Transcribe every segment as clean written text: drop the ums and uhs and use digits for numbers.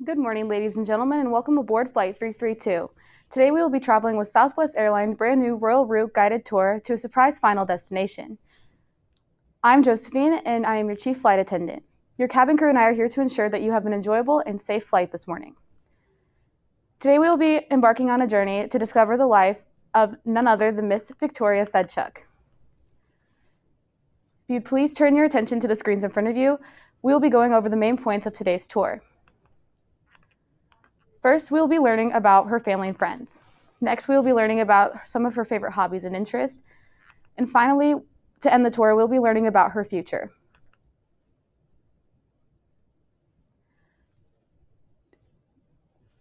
Good morning, ladies and gentlemen, and welcome aboard Flight 332. Today we will be traveling with Southwest Airlines' brand new Royal Route guided tour to a surprise final destination. I'm Josephine, and I am your chief flight attendant. Your cabin crew and I are here to ensure that you have an enjoyable and safe flight this morning. Today we will be embarking on a journey to discover the life of none other than Miss Vikatoriya Fedchuk. If you'd please turn your attention to the screens in front of you, we will be going over the main points of today's tour. First, we will be learning about her family and friends. Next, we will be learning about some of her favorite hobbies and interests. And finally, to end the tour, we'll be learning about her future.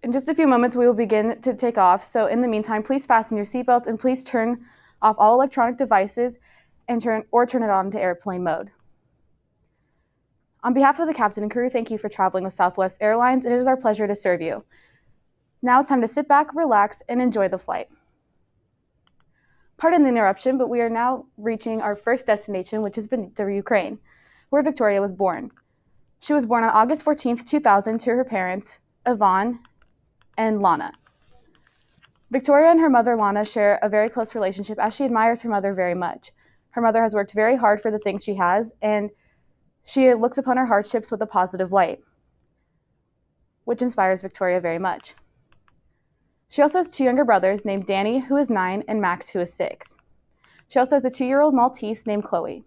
In just a few moments, we will begin to take off. So in the meantime, please fasten your seatbelts and please turn off all electronic devices and turn it on to airplane mode. On behalf of the captain and crew, thank you for traveling with Southwest Airlines, and it is our pleasure to serve you. Now it's time to sit back, relax, and enjoy the flight. Pardon the interruption, but we are now reaching our first destination, which is Vikatoriya, Ukraine, where Vikatoriya was born. She was born on August 14th, 2000 to her parents, Ivan and Lana. Vikatoriya and her mother, Lana, share a very close relationship as she admires her mother very much. Her mother has worked very hard for the things she has, and she looks upon her hardships with a positive light, which inspires Vikatoriya very much. She also has two younger brothers named Danny, who is 9, and Max, who is 6. She also has a 2-year-old Maltese named Chloe.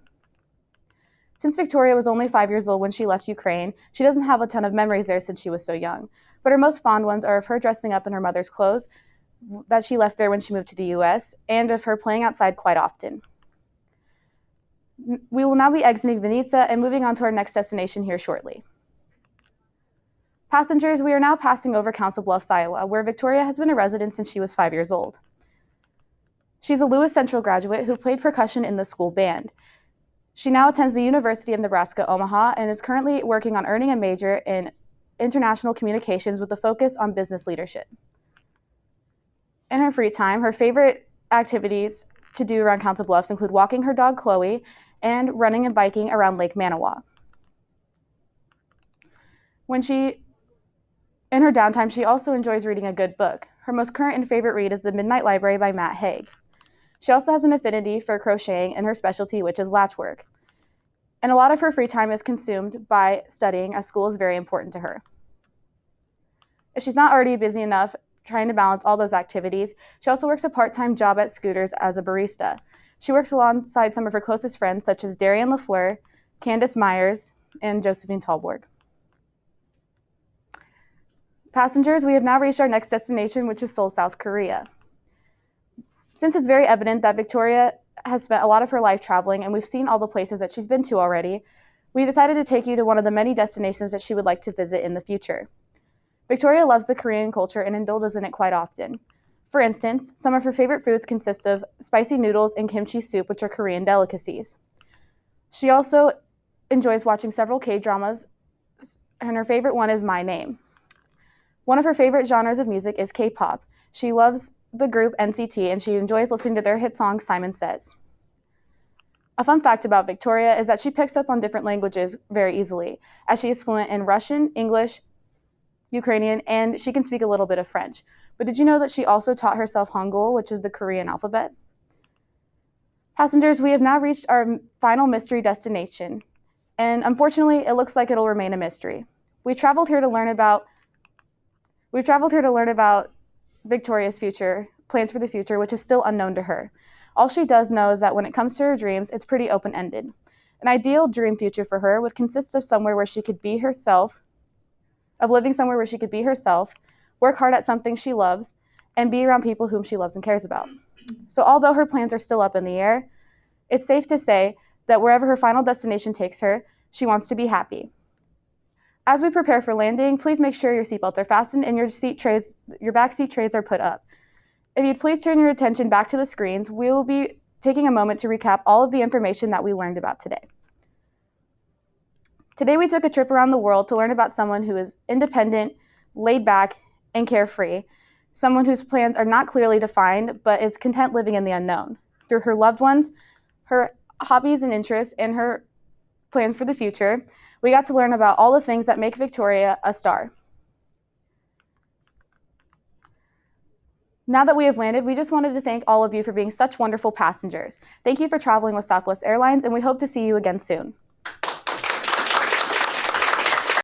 Since Vikatoriya was only 5 years old when she left Ukraine, she doesn't have a ton of memories there since she was so young, but her most fond ones are of her dressing up in her mother's clothes that she left there when she moved to the U.S., and of her playing outside quite often. We will now be exiting Vinica and moving on to our next destination here shortly. Passengers, we are now passing over Council Bluffs, Iowa, where Vikatoriya has been a resident since she was 5 years old. She's a Lewis Central graduate who played percussion in the school band. She now attends the University of Nebraska, Omaha, and is currently working on earning a major in international communications with a focus on business leadership. In her free time, her favorite activities to do around Council Bluffs include walking her dog, Chloe, and running and biking around Lake Manawa. In her downtime, she also enjoys reading a good book. Her most current and favorite read is The Midnight Library by Matt Haig. She also has an affinity for crocheting and her specialty, which is latchwork. And a lot of her free time is consumed by studying, as school is very important to her. If she's not already busy enough trying to balance all those activities, she also works a part-time job at Scooters as a barista. She works alongside some of her closest friends, such as Darian LaFleur, Candace Myers, and Josephine Taulborg. Passengers, we have now reached our next destination, which is Seoul, South Korea. Since it's very evident that Vikatoriya has spent a lot of her life traveling and we've seen all the places that she's been to already, we decided to take you to one of the many destinations that she would like to visit in the future. Vikatoriya loves the Korean culture and indulges in it quite often. For instance, some of her favorite foods consist of spicy noodles and kimchi soup, which are Korean delicacies. She also enjoys watching several K-dramas, and her favorite one is My Name. One of her favorite genres of music is K-pop. She loves the group NCT, and she enjoys listening to their hit song, Simon Says. A fun fact about Vikatoriya is that she picks up on different languages very easily, as she is fluent in Russian, English, Ukrainian, and she can speak a little bit of French. But did you know that she also taught herself Hangul, which is the Korean alphabet? Passengers, we have now reached our final mystery destination, and unfortunately, it looks like it'll remain a mystery. We traveled here to learn about Vikatoriya's future, plans for the future, which is still unknown to her. All she does know is that when it comes to her dreams, it's pretty open-ended. An ideal dream future for her would consist of living somewhere where she could be herself, work hard at something she loves, and be around people whom she loves and cares about. So although her plans are still up in the air, it's safe to say that wherever her final destination takes her, she wants to be happy. As we prepare for landing, please make sure your seatbelts are fastened and your back seat trays are put up. If you'd please turn your attention back to the screens, we will be taking a moment to recap all of the information that we learned about today. Today we took a trip around the world to learn about someone who is independent, laid back, and carefree, someone whose plans are not clearly defined but is content living in the unknown. Through her loved ones, her hobbies and interests, and her plans for the future, we got to learn about all the things that make Vikatoriya a star. Now that we have landed, we just wanted to thank all of you for being such wonderful passengers. Thank you for traveling with Southwest Airlines, and we hope to see you again soon.